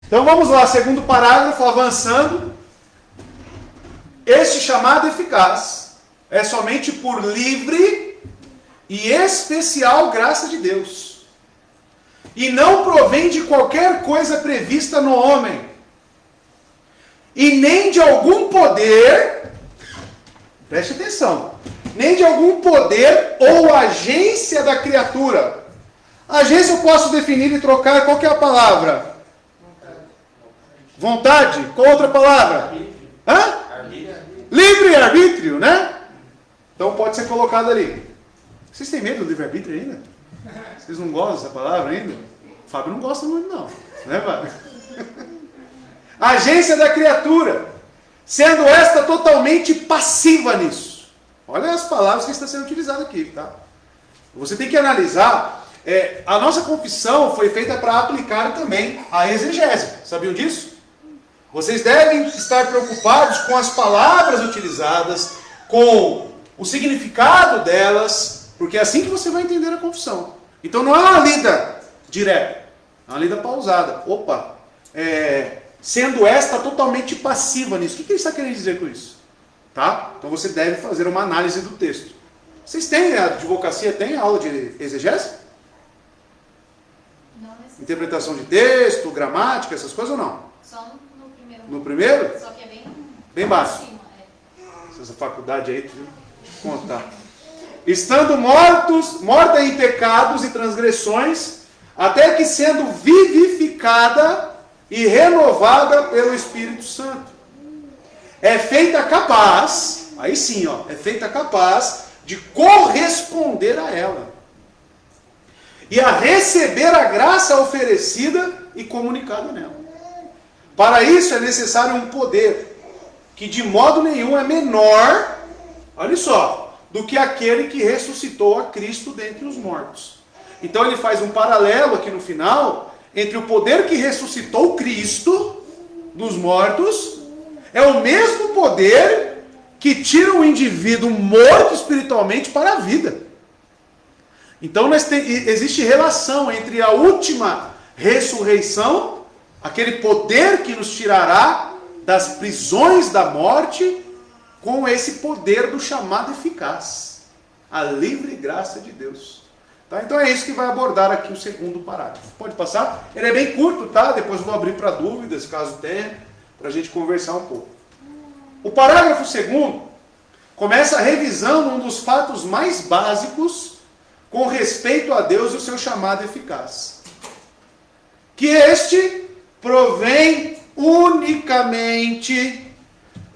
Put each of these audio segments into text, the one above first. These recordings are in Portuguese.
Então vamos lá, segundo parágrafo, avançando. Este chamado eficaz é somente por livre e especial graça de Deus, e não provém de qualquer coisa prevista no homem, e nem de algum poder, preste atenção, nem de algum poder ou agência da criatura. Agência eu posso definir e trocar, qual que é a palavra? Vontade? Qual outra palavra? Hã? Livre-arbítrio, né? Então pode ser colocado ali. Vocês têm medo do livre-arbítrio ainda? Vocês não gostam dessa palavra ainda? O Fábio não gosta muito não. Né, Fábio? Agência da criatura, sendo esta totalmente passiva nisso. Olha as palavras que estão sendo utilizadas aqui, tá? Você tem que analisar. A nossa confissão foi feita para aplicar também a exegese. Sabiam disso? Vocês devem estar preocupados com as palavras utilizadas, com o significado delas, porque é assim que você vai entender a confissão. Então não é uma lida direta, é uma lida pausada. Opa, sendo esta totalmente passiva nisso. O que ele está querendo dizer com isso? Tá? Então você deve fazer uma análise do texto. Vocês têm, a advocacia tem aula de exegese? Não, interpretação de texto, gramática, essas coisas ou não? Só no primeiro. No primeiro? Só que é bem baixo. Cima, Essa faculdade aí, deixa eu contar. Estando morta em pecados e transgressões, até que sendo vivificada e renovada pelo Espírito Santo, é feita capaz, aí sim, ó, é feita capaz de corresponder a ela e a receber a graça oferecida e comunicada nela. Para isso é necessário um poder que de modo nenhum é menor, olha só, do que aquele que ressuscitou a Cristo dentre os mortos. Então ele faz um paralelo aqui no final entre o poder que ressuscitou Cristo dos mortos, é o mesmo poder que tira o indivíduo morto espiritualmente para a vida. Então existe relação entre a última ressurreição, aquele poder que nos tirará das prisões da morte, com esse poder do chamado eficaz, a livre graça de Deus. Tá? Então é isso que vai abordar aqui o segundo parágrafo. Pode passar? Ele é bem curto, tá? Depois vou abrir para dúvidas, caso tenha, para a gente conversar um pouco. O parágrafo segundo começa revisando um dos fatos mais básicos com respeito a Deus e o seu chamado eficaz. Que este provém unicamente,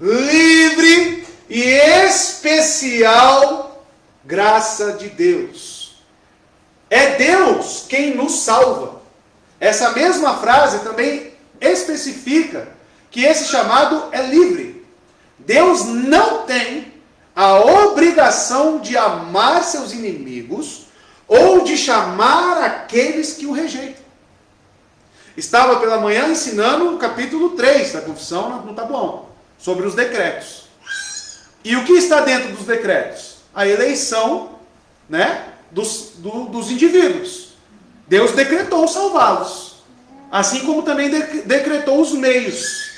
livre e especial graça de Deus. É Deus quem nos salva. Essa mesma frase também especifica que esse chamado é livre. Deus não tem a obrigação de amar seus inimigos ou de chamar aqueles que o rejeitam. Estava pela manhã ensinando o capítulo 3 da confissão no Taboão, sobre os decretos. E o que está dentro dos decretos? A eleição, né, dos indivíduos. Deus decretou salvá-los. Assim como também decretou os meios.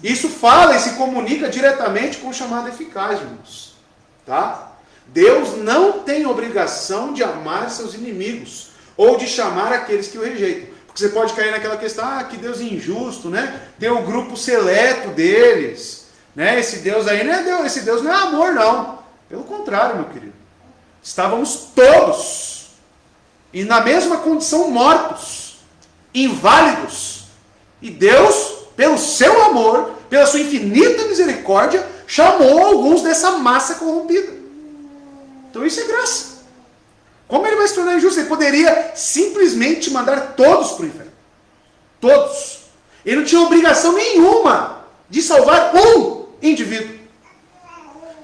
Isso fala e se comunica diretamente com o chamado eficaz, irmãos. Tá? Deus não tem obrigação de amar seus inimigos ou de chamar aqueles que o rejeitam. Porque você pode cair naquela questão, que Deus é injusto, né? Tem um grupo seleto deles, né? Esse Deus aí não é Deus, esse Deus não é amor, não. Pelo contrário, meu querido. Estávamos todos, e na mesma condição, mortos, inválidos. E Deus, pelo seu amor, pela sua infinita misericórdia, chamou alguns dessa massa corrompida. Então isso é graça. Como ele vai se tornar injusto? Ele poderia simplesmente mandar todos para o inferno. Todos. Ele não tinha obrigação nenhuma de salvar um indivíduo.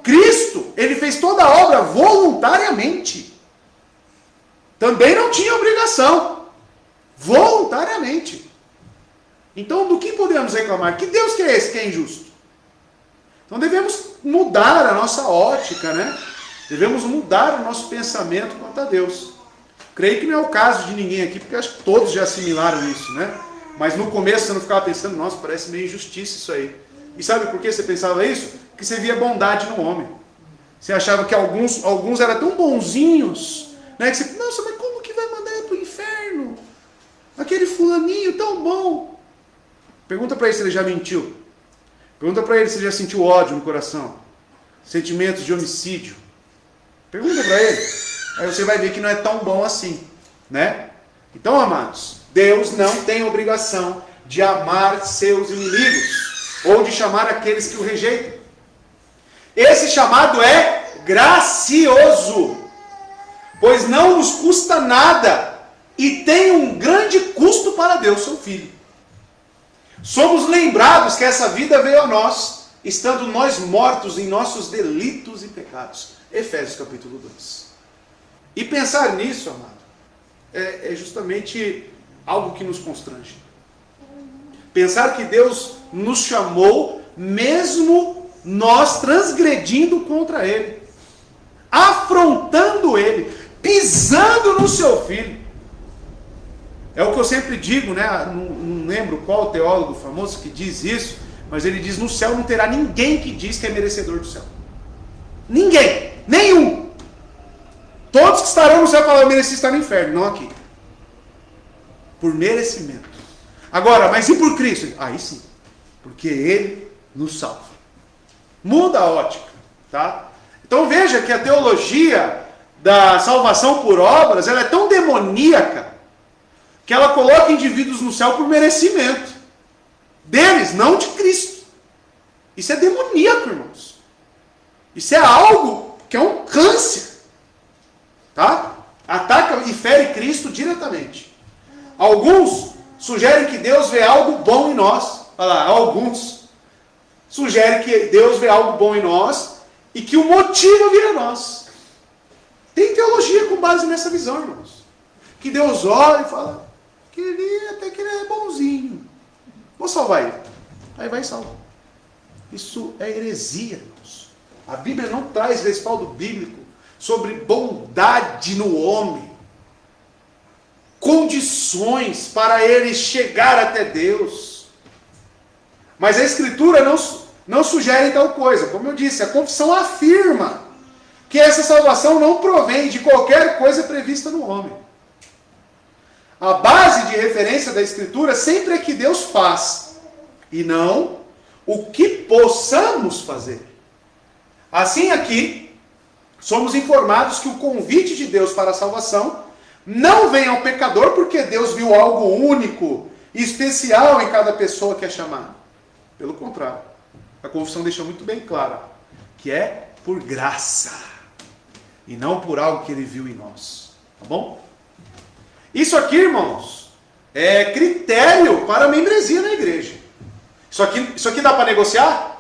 Cristo, ele fez toda a obra voluntariamente. Também não tinha obrigação. Voluntariamente. Então, do que podemos reclamar? Que Deus que é esse que é injusto? Então devemos mudar a nossa ótica, né? Devemos mudar o nosso pensamento quanto a Deus. Creio que não é o caso de ninguém aqui, porque acho que todos já assimilaram isso, né? Mas no começo você não ficava pensando, nossa, parece meio injustiça isso aí. E sabe por que você pensava isso? Porque você via bondade no homem. Você achava que alguns eram tão bonzinhos, né? Que você, nossa, mas como que vai mandar para o inferno? Aquele fulaninho tão bom. Pergunta para ele se ele já mentiu. Pergunta para ele se ele já sentiu ódio no coração. Sentimentos de homicídio. Pergunta para ele. Aí você vai ver que não é tão bom assim, né? Então, amados, Deus não tem obrigação de amar seus inimigos ou de chamar aqueles que o rejeitam. Esse chamado é gracioso, pois não nos custa nada e tem um grande custo para Deus, seu Filho. Somos lembrados que essa vida veio a nós, estando nós mortos em nossos delitos e pecados. Efésios capítulo 2. E pensar nisso, amado, é justamente algo que nos constrange. Pensar que Deus nos chamou, mesmo nós transgredindo contra Ele, afrontando Ele, pisando no seu Filho. É o que eu sempre digo, né? Não lembro qual teólogo famoso que diz isso, mas ele diz: no céu não terá ninguém que diz que é merecedor do céu. Ninguém, nenhum. Todos que estarão no céu falarão: eu mereci estar no inferno, não aqui. Por merecimento. Agora, mas e por Cristo? Aí sim, porque Ele nos salva. Muda a ótica, tá? Então veja que a teologia da salvação por obras, ela é tão demoníaca que ela coloca indivíduos no céu por merecimento deles, não de Cristo. Isso é demoníaco, irmãos. Isso é algo que é um câncer, tá? Ataca e fere Cristo diretamente. Alguns sugerem que Deus vê algo bom em nós. Olha lá, alguns sugerem que Deus vê algo bom em nós e que o motiva a vir a nós. Tem teologia com base nessa visão, irmãos. Que Deus olha e fala: até que ele é bonzinho, vou salvar ele. Aí vai e salva. Isso é heresia, irmãos. A Bíblia não traz respaldo bíblico sobre bondade no homem, condições para ele chegar até Deus. Mas a Escritura não sugere tal coisa. Como eu disse, a confissão afirma que essa salvação não provém de qualquer coisa prevista no homem. A base de referência da Escritura sempre é que Deus faz, e não o que possamos fazer. Assim aqui, somos informados que o convite de Deus para a salvação não vem ao pecador porque Deus viu algo único e especial em cada pessoa que é chamada. Pelo contrário, a confissão deixa muito bem claro que é por graça e não por algo que Ele viu em nós. Tá bom? Isso aqui, irmãos, é critério para a membresia na igreja. Isso aqui dá para negociar?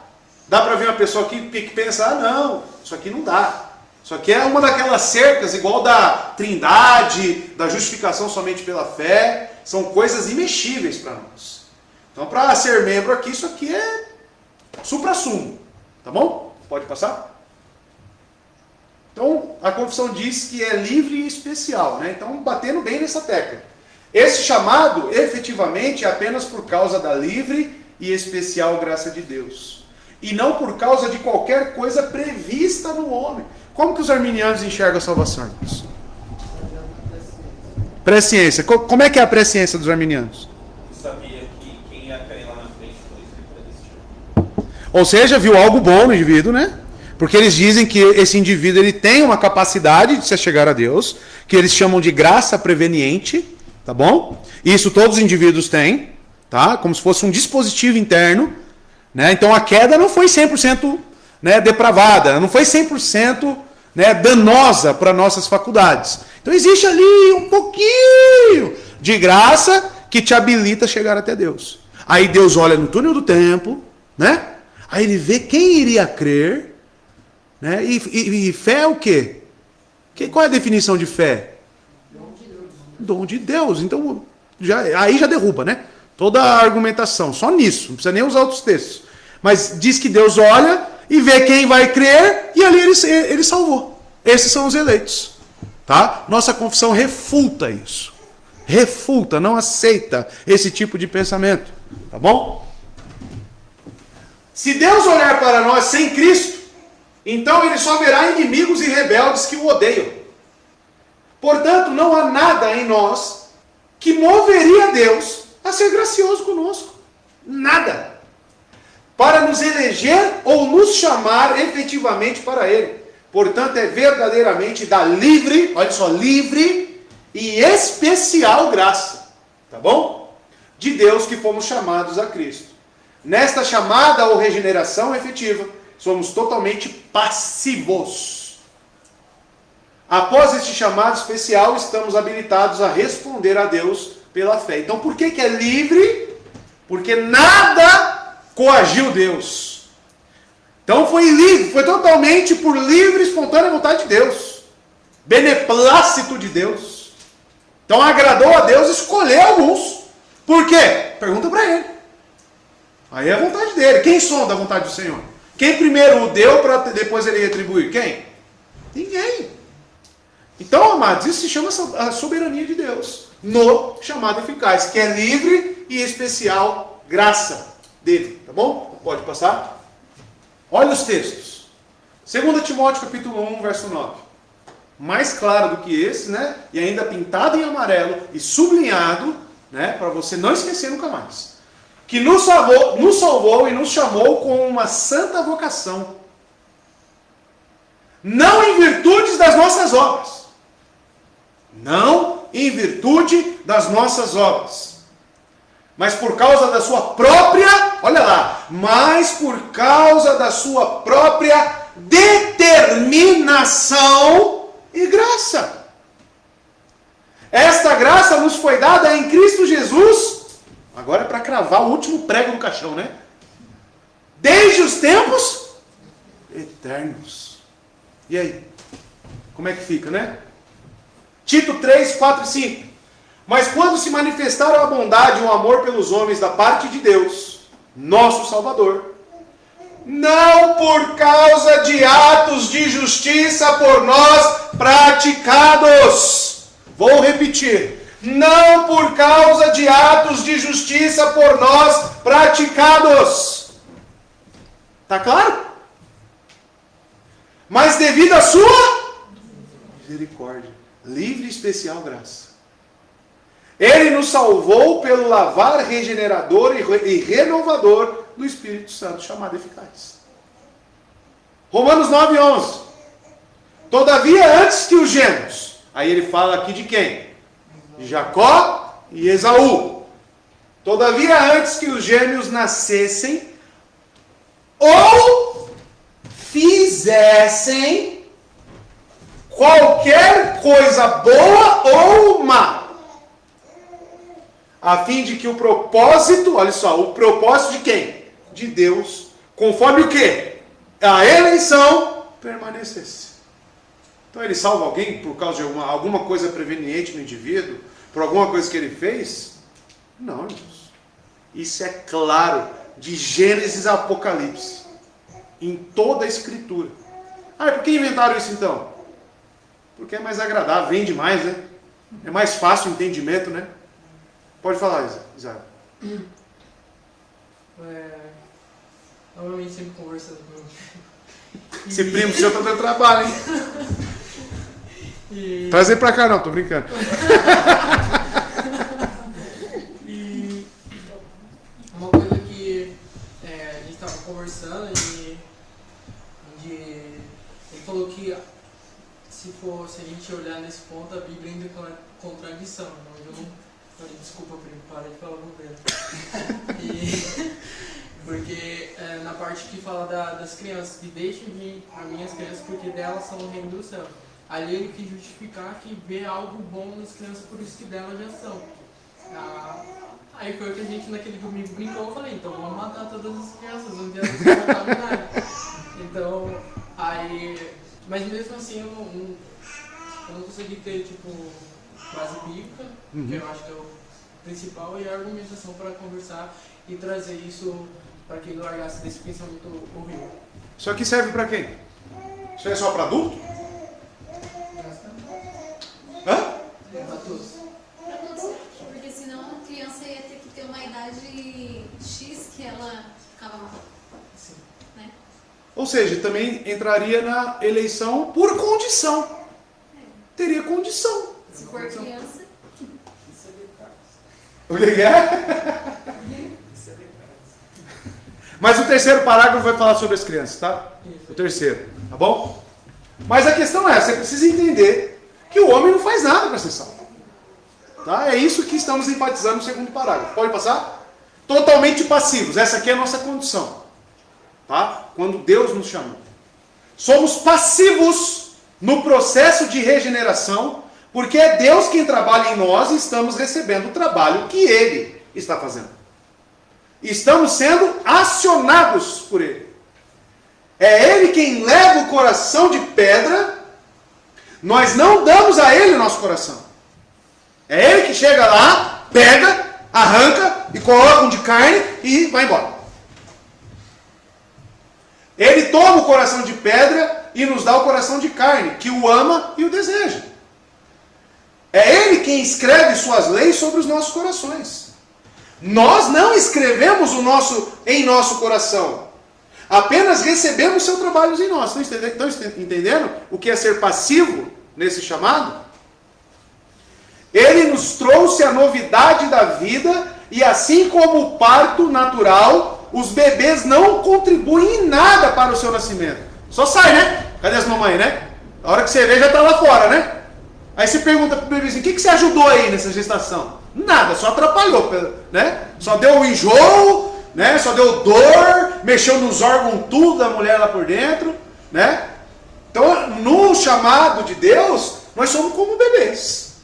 Dá para ver uma pessoa aqui que pensa: ah, não, isso aqui não dá. Isso aqui é uma daquelas cercas, igual da trindade, da justificação somente pela fé. São coisas imexíveis para nós. Então, para ser membro aqui, isso aqui é supra-sumo. Tá bom? Pode passar? Então, a confissão diz que é livre e especial, né? Então, batendo bem nessa tecla. Esse chamado, efetivamente, é apenas por causa da livre e especial graça de Deus. E não por causa de qualquer coisa prevista no homem. Como que os arminianos enxergam a salvação, irmãos? Presciência. Como é que é a presciência dos arminianos? Sabia que quem ia cair lá na frente foi isso que predestinou. Ou seja, viu algo bom no indivíduo, né? Porque eles dizem que esse indivíduo ele tem uma capacidade de se chegar a Deus, que eles chamam de graça preveniente, tá bom? Isso todos os indivíduos têm, tá? Como se fosse um dispositivo interno, né? Então a queda não foi 100%, né, depravada, não foi 100%, né, danosa para nossas faculdades. Então existe ali um pouquinho de graça que te habilita a chegar até Deus. Aí Deus olha no túnel do tempo, né? Aí ele vê quem iria crer, né? E fé é o quê? Qual é a definição de fé? Dom de Deus. Dom de Deus. Então aí já derruba, né? Toda a argumentação, só nisso, não precisa nem usar outros textos. Mas diz que Deus olha e vê quem vai crer, e ali ele salvou. Esses são os eleitos. Tá? Nossa confissão refuta isso. refuta, não aceita esse tipo de pensamento. Tá bom? Se Deus olhar para nós sem Cristo, então Ele só verá inimigos e rebeldes que o odeiam. Portanto, não há nada em nós que moveria Deus a ser gracioso conosco. Nada. Para nos eleger ou nos chamar efetivamente para Ele. Portanto, é verdadeiramente da livre, olha só, livre e especial graça. Tá bom? De Deus que fomos chamados a Cristo. Nesta chamada ou regeneração efetiva, somos totalmente passivos. Após este chamado especial, estamos habilitados a responder a Deus pela fé. Então, por que é livre? Porque nada coagiu Deus. Então foi livre, foi totalmente por livre e espontânea vontade de Deus. Beneplácito de Deus. Então agradou a Deus escolher alguns. Por quê? Pergunta para ele. Aí é a vontade dele. Quem sonda a vontade do Senhor? Quem primeiro o deu para depois ele retribuir? Quem? Ninguém. Então, amados, isso se chama a soberania de Deus. No chamado eficaz, que é livre e especial graça dele. Tá bom? Pode passar? Olha os textos. 2 Timóteo capítulo 1, verso 9. Mais claro do que esse, né? E ainda pintado em amarelo e sublinhado, né? Para você não esquecer nunca mais. Que nos salvou e nos chamou com uma santa vocação. Não em virtudes das nossas obras. Não em virtude das nossas obras. Mas por causa da sua própria, olha lá, mas por causa da sua própria determinação e graça. Esta graça nos foi dada em Cristo Jesus. Agora é para cravar o último prego no caixão, né? Desde os tempos eternos. E aí? Como é que fica, né? Tito 3, 4 e 5. Mas quando se manifestaram a bondade e o amor pelos homens da parte de Deus, nosso Salvador, não por causa de atos de justiça por nós praticados. Vou repetir. Não por causa de atos de justiça por nós praticados. Tá claro? Mas devido à sua misericórdia, livre e especial graça. Ele nos salvou pelo lavar regenerador e renovador do Espírito Santo, chamado eficaz. Romanos 9, 11. Todavia, antes que os gêmeos, aí ele fala aqui de quem? De Jacó e Esaú. Todavia, antes que os gêmeos nascessem, ou fizessem qualquer coisa boa ou má, a fim de que o propósito, olha só, o propósito de quem? De Deus, conforme o quê? A eleição permanecesse. Então ele salva alguém por causa de alguma coisa preveniente no indivíduo, por alguma coisa que ele fez? Não, irmãos. Isso é claro, de Gênesis a Apocalipse, em toda a Escritura. Ah, por que inventaram isso então? Porque é mais agradável, vende mais, né? É mais fácil o entendimento, né? Pode falar, Isaac. Normalmente sempre conversando com Esse primo seu tá dando trabalho, hein? Traz ele pra cá não, tô brincando. E uma coisa que a gente tava conversando e ele falou que se a gente olhar nesse ponto, a Bíblia ainda é contradição. Eu não falei, desculpa, primo, para de falar bobeira. Porque na parte que fala das crianças, que deixem vir a minhas crianças porque delas são o reino do céu. Ali ele quis justificar que vê algo bom nas crianças, por isso que delas já são. Aí foi o que a gente naquele domingo brincou, eu falei, então vamos matar todas as crianças, um dia elas vão contaminar. Então, mas mesmo assim eu não consegui ter, base bíblica, que eu acho que é o principal, e a argumentação para conversar e trazer isso para que ele largasse desse pensamento horrível. Isso aqui serve para quem? Isso é só para adulto? Hã? Para todos. Ou seja, também entraria na eleição por condição. Teria condição. Se for criança, O que é? Mas o terceiro parágrafo vai falar sobre as crianças, tá? O terceiro, tá bom? Mas a questão é, você precisa entender que o homem não faz nada para ser salvo. Tá? É isso que estamos enfatizando no segundo parágrafo. Pode passar? Totalmente passivos. Essa aqui é a nossa condição. Tá? Quando Deus nos chamou. Somos passivos no processo de regeneração, porque é Deus quem trabalha em nós e estamos recebendo o trabalho que Ele está fazendo. Estamos sendo acionados por Ele. É Ele quem leva o coração de pedra, nós não damos a Ele o nosso coração. É Ele que chega lá, pega, arranca e coloca um de carne e vai embora. Ele toma o coração de pedra e nos dá o coração de carne, que o ama e o deseja. É Ele quem escreve suas leis sobre os nossos corações. Nós não escrevemos em nosso coração. Apenas recebemos seu trabalho em nós. Estão entendendo o que é ser passivo nesse chamado? Ele nos trouxe a novidade da vida e assim como o parto natural, os bebês não contribuem em nada para o seu nascimento. Só sai, né? Cadê as mamães, né? A hora que você vê já está lá fora, né? Aí você pergunta para o bebezinho, o que você ajudou aí nessa gestação? Nada, só atrapalhou, né? Só deu um enjoo, né? Só deu dor, mexeu nos órgãos tudo da mulher lá por dentro, né? Então, no chamado de Deus, nós somos como bebês.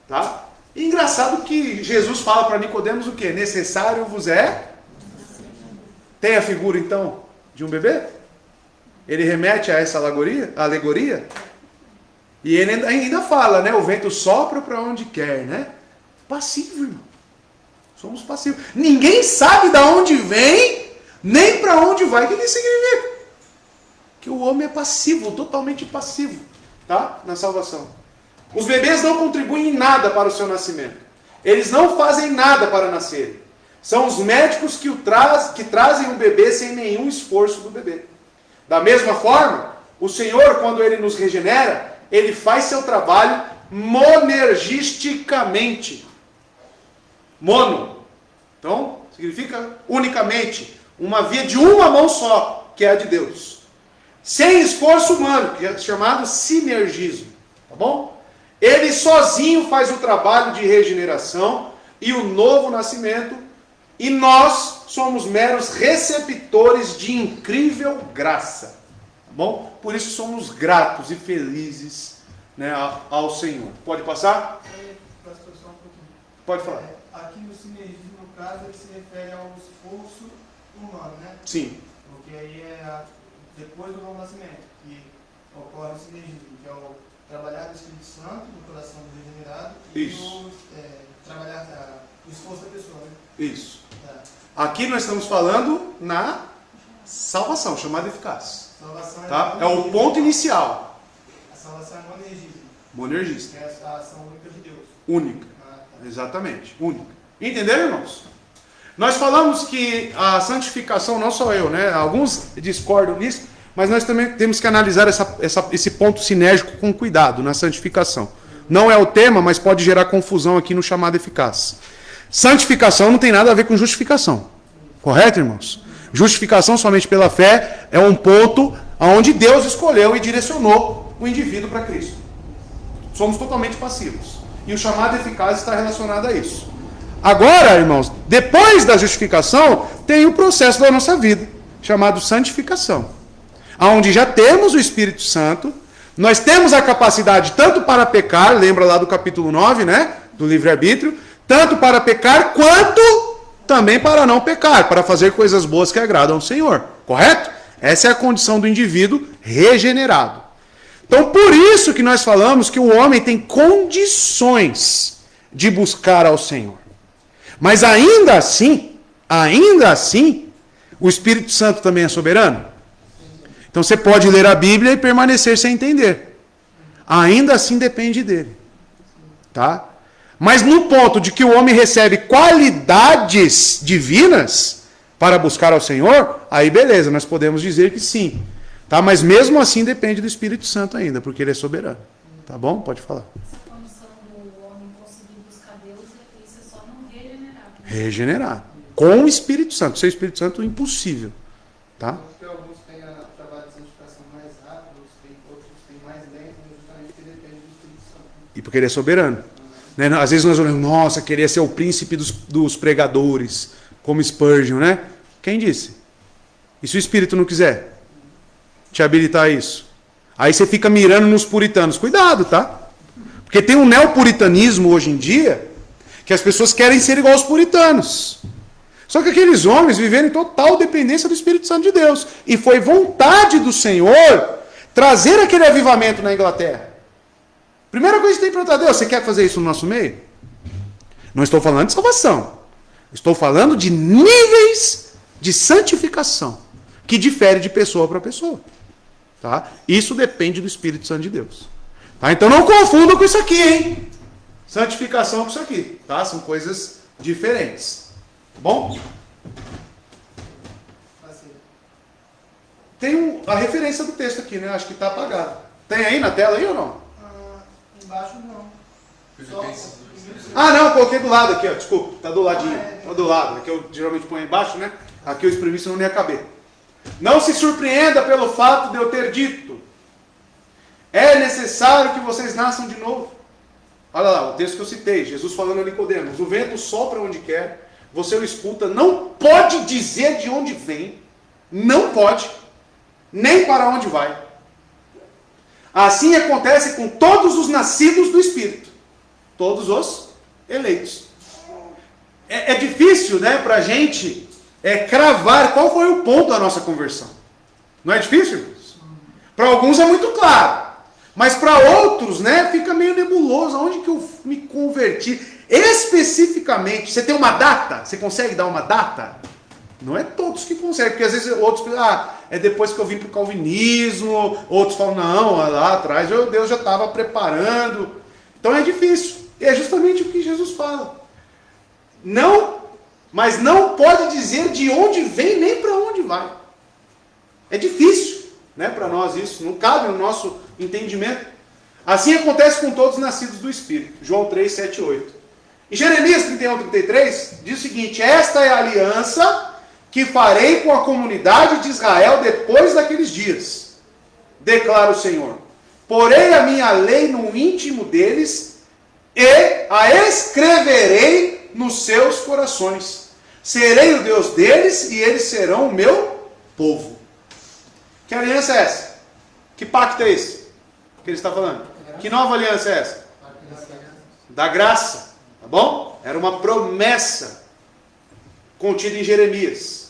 Tá? E engraçado que Jesus fala para Nicodemos o quê? Necessário vos é... Tem a figura, então, de um bebê? Ele remete a essa alegoria? E ele ainda fala, né? O vento sopra para onde quer, né? Passivo, irmão. Somos passivos. Ninguém sabe de onde vem, nem para onde vai. O que isso significa? Que o homem é passivo, totalmente passivo, tá? Na salvação. Os bebês não contribuem em nada para o seu nascimento. Eles não fazem nada para nascer. São os médicos que trazem o bebê sem nenhum esforço do bebê. Da mesma forma, o Senhor, quando Ele nos regenera, Ele faz seu trabalho monergisticamente. Mono. Então, significa unicamente. Uma via de uma mão só, que é a de Deus. Sem esforço humano, que é chamado sinergismo. Tá bom? Ele sozinho faz o trabalho de regeneração e o novo nascimento, e nós somos meros receptores de incrível graça. Tá bom? Por isso somos gratos e felizes, né, ao Senhor. Pode passar? Pastor, só um pouquinho. Pode falar. Aqui no sinergismo, no caso, ele se refere ao esforço humano, né? Sim. Porque aí é depois do novo nascimento que ocorre o sinergismo, que é o trabalhar do Espírito Santo no coração do regenerado e o esforço da pessoa, né? Isso. Aqui nós estamos falando na salvação, chamada eficaz. Salvação Tá? É o ponto inicial. A salvação é monergismo, Monergista. que é a ação única de Deus. Única. Tá. Exatamente. Única. Entenderam, irmãos? Nós falamos que a santificação, não só eu, né? Alguns discordam nisso, mas nós também temos que analisar esse ponto sinérgico com cuidado na santificação. Não é o tema, mas pode gerar confusão aqui no chamado eficaz. Santificação não tem nada a ver com justificação. Correto, irmãos? Justificação somente pela fé é um ponto onde Deus escolheu e direcionou o indivíduo para Cristo. Somos totalmente passivos. E o chamado eficaz está relacionado a isso. Agora, irmãos, depois da justificação, tem o processo da nossa vida, chamado santificação. Onde já temos o Espírito Santo, nós temos a capacidade tanto para pecar, lembra lá do capítulo 9, né? Do livre-arbítrio, tanto para pecar quanto também para não pecar, para fazer coisas boas que agradam ao Senhor. Correto? Essa é a condição do indivíduo regenerado. Então, por isso que nós falamos que o homem tem condições de buscar ao Senhor. Mas ainda assim, o Espírito Santo também é soberano. Então você pode ler a Bíblia e permanecer sem entender. Ainda assim depende dele. Tá? Mas no ponto de que o homem recebe qualidades divinas para buscar ao Senhor, aí beleza, nós podemos dizer que sim. Tá? Mas mesmo assim depende do Espírito Santo ainda, porque ele é soberano. Tá bom? Pode falar. Essa condição do homem conseguir buscar Deus, isso é só não regenerar. Regenerar. Com o Espírito Santo. Sem o Espírito Santo, impossível. Tá? Porque alguns têm a trabalho de santificação mais rápido, outros têm mais lento, justamente porque depende do Espírito Santo. E porque ele é soberano. Né? Às vezes nós olhamos, nossa, queria ser o príncipe dos pregadores, como Spurgeon, né? Quem disse? E se o Espírito não quiser te habilitar a isso? Aí você fica mirando nos puritanos. Cuidado, tá? Porque tem um neopuritanismo hoje em dia que as pessoas querem ser igual aos puritanos. Só que aqueles homens viveram em total dependência do Espírito Santo de Deus. E foi vontade do Senhor trazer aquele avivamento na Inglaterra. Primeira coisa que tem que perguntar a Deus, você quer fazer isso no nosso meio? Não estou falando de salvação. Estou falando de níveis de santificação, que difere de pessoa para pessoa. Tá? Isso depende do Espírito Santo de Deus. Tá? Então não confunda com isso aqui, hein? Santificação com isso aqui. Tá? São coisas diferentes. Tá bom? Tem a referência do texto aqui, né? Acho que está apagado. Tem aí na tela aí ou não? Embaixo não. Ah, não, coloquei do lado aqui, ó. Desculpa, tá do ladinho. Tá do lado. Aqui eu geralmente ponho embaixo, né? Aqui eu escrevi, senão não ia caber. Não se surpreenda pelo fato de eu ter dito: é necessário que vocês nasçam de novo. Olha lá, o texto que eu citei, Jesus falando a Nicodemos: o vento sopra onde quer, você o escuta, não pode dizer de onde vem, não pode, nem para onde vai. Assim acontece com todos os nascidos do Espírito, todos os eleitos. É difícil, né, para a gente cravar qual foi o ponto da nossa conversão. Não é difícil? Para alguns é muito claro, mas para outros, né, fica meio nebuloso. Aonde que eu me converti? Especificamente, você tem uma data? Você consegue dar uma data? Não é todos que conseguem, porque às vezes outros pensam, é depois que eu vim para o calvinismo, outros falam, não, lá atrás Deus já estava preparando. Então é difícil, e é justamente o que Jesus fala. Não, mas não pode dizer de onde vem nem para onde vai. É difícil, né, para nós isso, não cabe no nosso entendimento. Assim acontece com todos os nascidos do Espírito. João 3, 7 e 8. Em Jeremias 31, 33, diz o seguinte: esta é a aliança que farei com a comunidade de Israel depois daqueles dias, declara o Senhor. Porei a minha lei no íntimo deles e a escreverei nos seus corações. Serei o Deus deles e eles serão o meu povo. Que aliança é essa? Que pacto é esse que ele está falando? Que nova aliança é essa? Da graça, tá bom? Era uma promessa contida em Jeremias.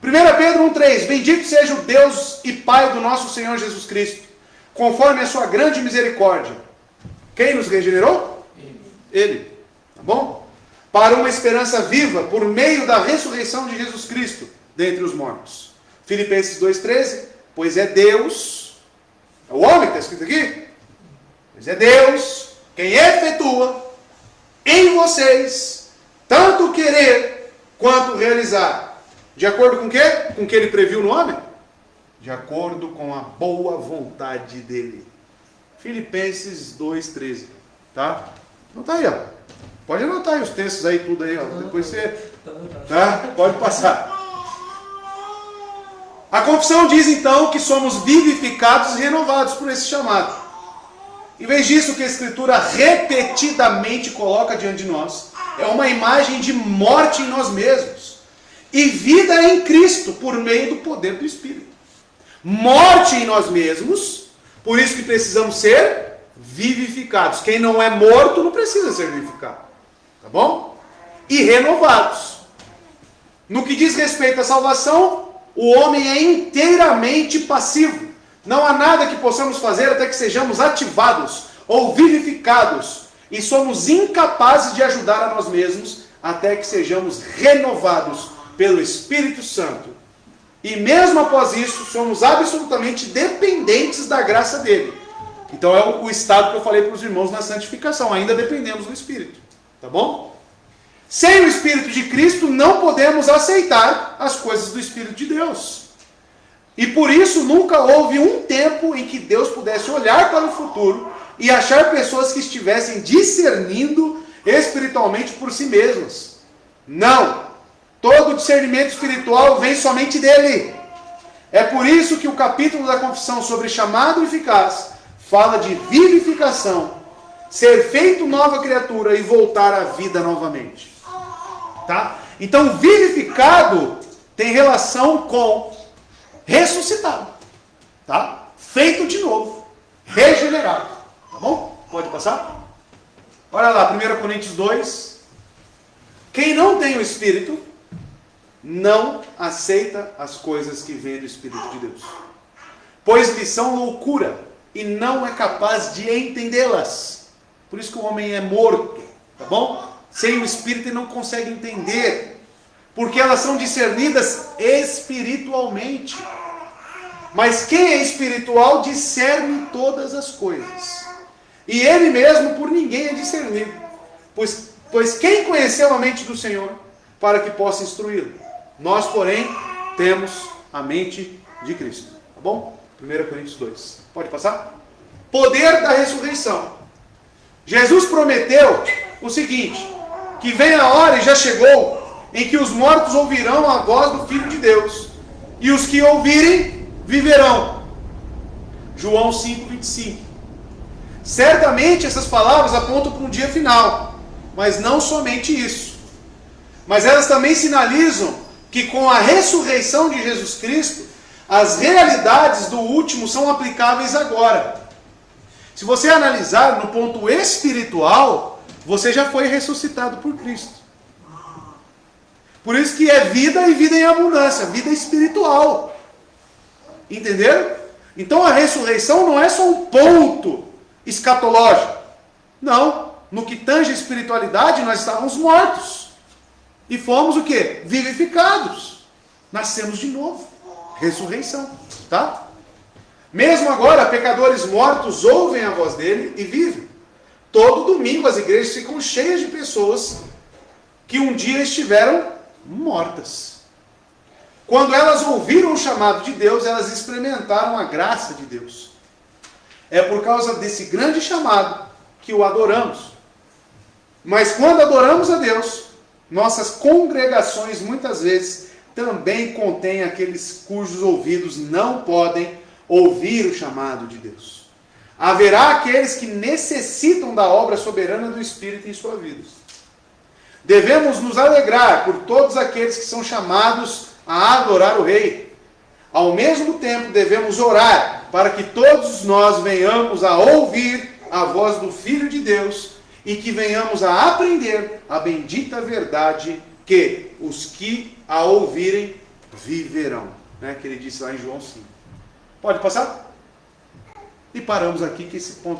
1 Pedro 1,3: bendito seja o Deus e Pai do nosso Senhor Jesus Cristo, conforme a sua grande misericórdia. Quem nos regenerou? Ele. Tá bom? Para uma esperança viva, por meio da ressurreição de Jesus Cristo dentre os mortos. Filipenses 2,13: pois é Deus, é o homem que está escrito aqui? Pois é Deus quem efetua em vocês tanto querer quanto realizar. De acordo com o quê? Com o que ele previu no homem? De acordo com a boa vontade dele. Filipenses 2,13. Tá? Então tá aí, ó. Pode anotar aí os textos aí, tudo aí, ó. Depois você... Tá? Pode passar. A confissão diz então que somos vivificados e renovados por esse chamado. Em vez disso, o que a Escritura repetidamente coloca diante de nós é uma imagem de morte em nós mesmos e vida em Cristo por meio do poder do Espírito. Morte em nós mesmos, por isso que precisamos ser vivificados. Quem não é morto não precisa ser vivificado. Tá bom? E renovados. No que diz respeito à salvação, o homem é inteiramente passivo. Não há nada que possamos fazer até que sejamos ativados ou vivificados. E somos incapazes de ajudar a nós mesmos até que sejamos renovados pelo Espírito Santo. E mesmo após isso, somos absolutamente dependentes da graça dele. Então é o estado que eu falei para os irmãos na santificação. Ainda dependemos do Espírito. Tá bom? Sem o Espírito de Cristo, não podemos aceitar as coisas do Espírito de Deus. E por isso nunca houve um tempo em que Deus pudesse olhar para o futuro e achar pessoas que estivessem discernindo espiritualmente por si mesmas. Não! Todo discernimento espiritual vem somente dele. É por isso que o capítulo da confissão sobre chamado eficaz fala de vivificação, ser feito nova criatura e voltar à vida novamente. Tá? Então, vivificado tem relação com ressuscitado. Tá? Feito de novo. Regenerado. Tá bom? Pode passar? Olha lá, 1 Coríntios 2. Quem não tem o Espírito não aceita as coisas que vêm do Espírito de Deus, pois lhes são loucura e não é capaz de entendê-las. Por isso que o homem é morto, tá bom? Sem o Espírito ele não consegue entender, porque elas são discernidas espiritualmente. Mas quem é espiritual discerne todas as coisas, e ele mesmo por ninguém é discernido, pois quem conheceu a mente do Senhor para que possa instruí-lo? Nós, porém, temos a mente de Cristo. Tá bom? 1 Coríntios 2. Pode passar? Poder da ressurreição. Jesus prometeu o seguinte, que vem a hora, e já chegou, em que os mortos ouvirão a voz do Filho de Deus, e os que ouvirem, viverão. João 5:25. Certamente essas palavras apontam para um dia final, mas não somente isso. Mas elas também sinalizam que com a ressurreição de Jesus Cristo, as realidades do último são aplicáveis agora. Se você analisar no ponto espiritual, você já foi ressuscitado por Cristo. Por isso que é vida e vida em abundância, vida espiritual. Entenderam? Então a ressurreição não é só um ponto escatológico. Não. No que tange a espiritualidade, nós estávamos mortos. E fomos o quê? Vivificados. Nascemos de novo. Ressurreição. Tá? Mesmo agora, pecadores mortos ouvem a voz dele e vivem. Todo domingo as igrejas ficam cheias de pessoas que um dia estiveram mortas. Quando elas ouviram o chamado de Deus, elas experimentaram a graça de Deus. É por causa desse grande chamado que o adoramos. Mas quando adoramos a Deus, nossas congregações muitas vezes também contêm aqueles cujos ouvidos não podem ouvir o chamado de Deus. Haverá aqueles que necessitam da obra soberana do Espírito em sua vida. Devemos nos alegrar por todos aqueles que são chamados a adorar o Rei. Ao mesmo tempo, devemos orar para que todos nós venhamos a ouvir a voz do Filho de Deus e que venhamos a aprender a bendita verdade que os que a ouvirem viverão. Né? Que ele disse lá em João 5. Pode passar? E paramos aqui que esse ponto